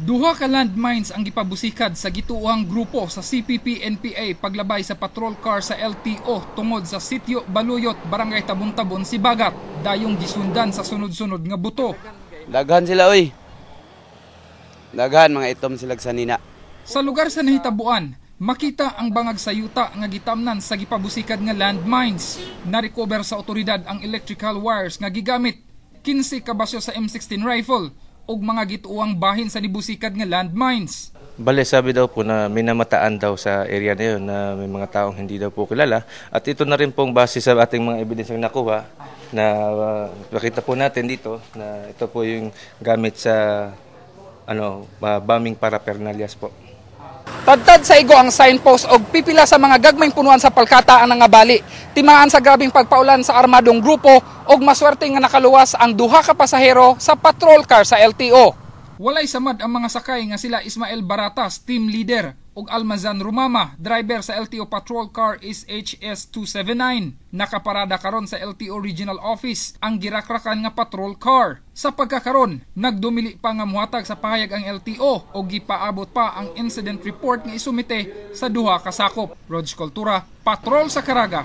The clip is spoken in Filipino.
Duha ka landmines ang gipabusikad sa gituohang grupo sa CPP-NPA paglabay sa patrol car sa LTO tungod sa Sitio Baluyot, Barangay Tabon-Tabon, Sibagat. Dayong gisundan sa sunod-sunod nga buto. Daghan sila oy. Daghan mga itom sila sa nina. Sa lugar sa nahitabuan, makita ang bangag sayuta nga gitamnan sa gipabusikad nga landmines. Na-recover sa otoridad ang electrical wires nga gigamit, 15 kabasyo sa M16 rifle ug mga gituang bahin sa nibusikad nga landmines. Bale, sabi daw po na may namataan daw sa area na yun na may mga taong hindi daw po kilala. At ito na rin pong base sa ating mga ebidensyang nakuha na nakita po natin dito na ito po yung gamit sa bombing paraphernalias po. Tadtad sa igo ang signpost og pipila sa mga gagmayng punuan sa palkata ang nangabali. Timaan sa grabing pagpaulan sa armadong grupo og maswerte nga nakaluwas ang duha ka pasahero sa patrol car sa LTO. Walay samad ang mga sakay nga sila Ismael Baratas, team leader, ug Almazan Rumama, driver sa LTO patrol car is HS279. Nakaparada karon sa LTO Regional Office ang girakrakan nga patrol car. Sa pagkakaron, nagdumili pa nga muhatag sa pahayag ang LTO o gipaabot pa ang incident report nga isumite sa duha ka sakop. Rog Kultura, Patrol sa Caraga.